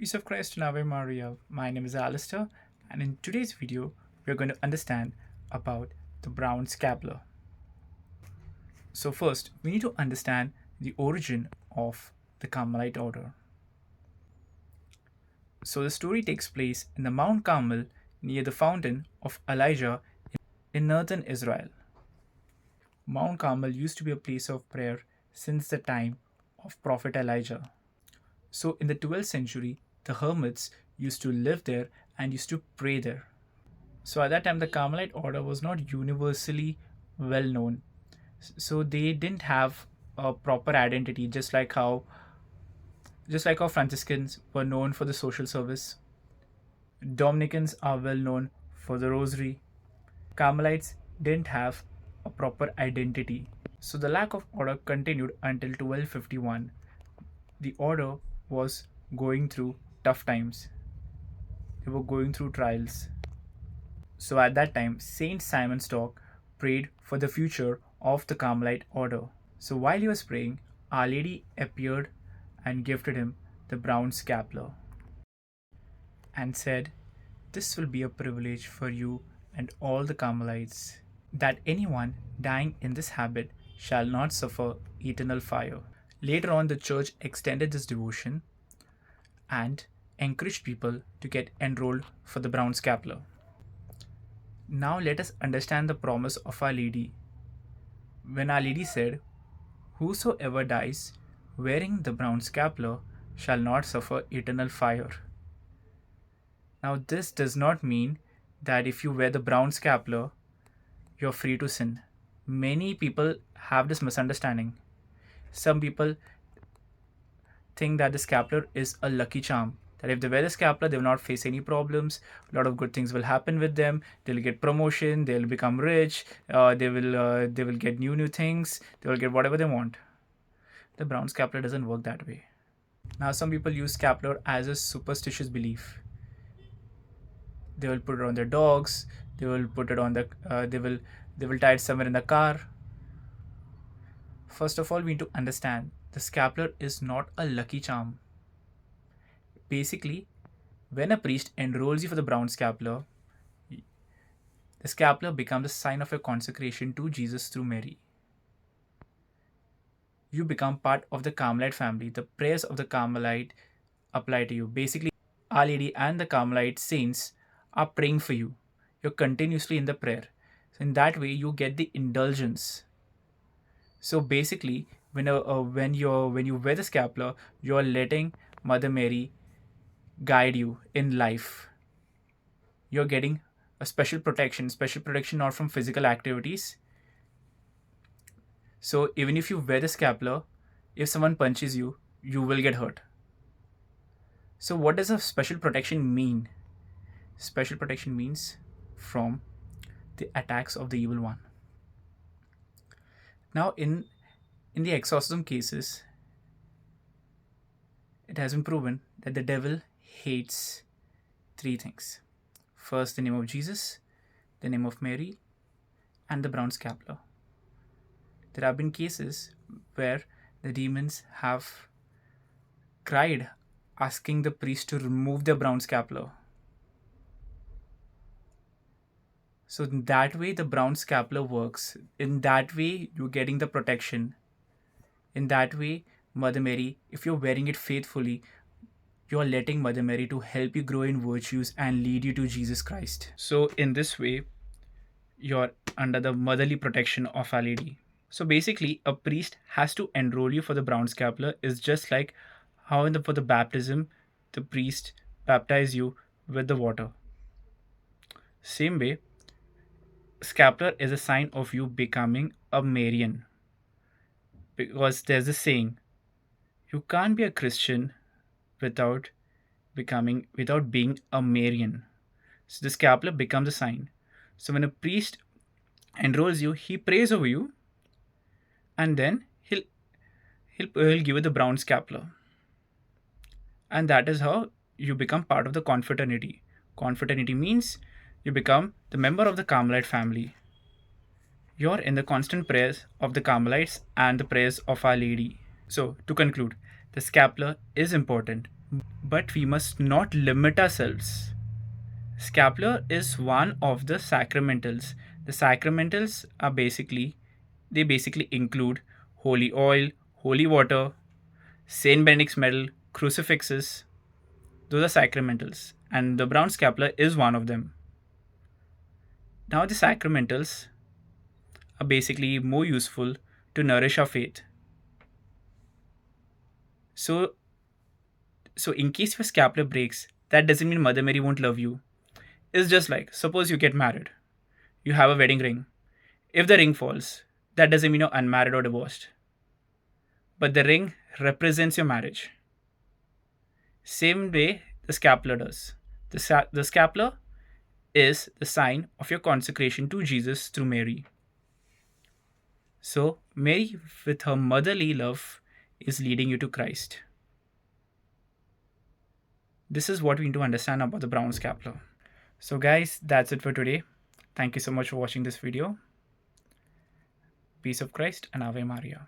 Peace of Christ and Ave Maria. My name is Alistair, and in today's video, we're going to understand about the Brown Scapular. So, first, we need to understand the origin of the Carmelite order. So, the story takes place in the Mount Carmel near the fountain of Elijah in northern Israel. Mount Carmel used to be a place of prayer since the time of Prophet Elijah. So, in the 12th century, the hermits used to live there and used to pray there. So, at that time, the Carmelite order was not universally well known. So, they didn't have a proper identity, just like how Franciscans were known for the social service. Dominicans are well known for the rosary. Carmelites didn't have a proper identity. So, the lack of order continued until 1251. The order was going through tough times. They were going through trials. So at that time, Saint Simon Stock prayed for the future of the Carmelite order. So while he was praying, Our Lady appeared and gifted him the brown scapular and said, "This will be a privilege for you and all the Carmelites, that anyone dying in this habit shall not suffer eternal fire." Later on, the church extended this devotion and encouraged people to get enrolled for the brown scapular. Now let us understand the promise of Our Lady. When Our Lady said, "Whosoever dies wearing the brown scapular shall not suffer eternal fire." Now this does not mean that if you wear the brown scapular, you're free to sin. Many people have this misunderstanding. Some people think that the scapular is a lucky charm, that if they wear the scapular, they will not face any problems. A lot of good things will happen with them. They'll get promotion. They'll become rich. They will get new things. They will get whatever they want. The brown scapular doesn't work that way. Now, some people use scapular as a superstitious belief. They will put it on their dogs. They will put it on the. They will tie it somewhere in the car. First of all, we need to understand the scapular is not a lucky charm. Basically, when a priest enrolls you for the brown scapular, the scapular becomes a sign of your consecration to Jesus through Mary. You become part of the Carmelite family. The prayers of the Carmelite apply to you. Basically, Our Lady and the Carmelite saints are praying for you. You're continuously in the prayer. So in that way, you get the indulgence. So basically, when you wear the scapular, you're letting Mother Mary guide you in life. You're getting a special protection not from physical activities. So even if you wear the scapular, if someone punches you, you will get hurt. So what does a special protection mean? Special protection means from the attacks of the evil one. Now in the exorcism cases, it has been proven that the devil hates three things. First, the name of Jesus, the name of Mary, and the brown scapular. There have been cases where the demons have cried asking the priest to remove the brown scapular. So in that way, the brown scapular works. In that way, you're getting the protection. In that way, Mother Mary, if you're wearing it faithfully, you're letting Mother Mary to help you grow in virtues and lead you to Jesus Christ. So in this way, you're under the motherly protection of Our Lady. So basically, a priest has to enroll you for the brown scapular. Is just like how for the baptism, the priest baptize you with the water. Same way, scapular is a sign of you becoming a Marian. Because there's a saying, you can't be a Christian without being a Marian. So the scapular becomes a sign. So when a priest enrolls you, he prays over you, and then he'll give you the brown scapular. And that is how you become part of the confraternity. Confraternity means you become the member of the Carmelite family. You're in the constant prayers of the Carmelites and the prayers of Our Lady. So, to conclude, the scapular is important But we must not limit ourselves. Scapular is one of the sacramentals. The sacramentals are basically include holy oil, holy water, Saint Benedict's medal, crucifixes. Those are sacramentals, and the brown scapular is one of them. Now, the sacramentals are basically more useful to nourish our faith. So, so in case your scapular breaks, that doesn't mean Mother Mary won't love you. It's just like suppose you get married, you have a wedding ring. If the ring falls, that doesn't mean you're unmarried or divorced. But the ring represents your marriage. Same way the scapular does. The scapular is the sign of your consecration to Jesus through Mary. So, Mary, with her motherly love, is leading you to Christ. This is what we need to understand about the brown scapular. So, guys, that's it for today. Thank you so much for watching this video. Peace of Christ and Ave Maria.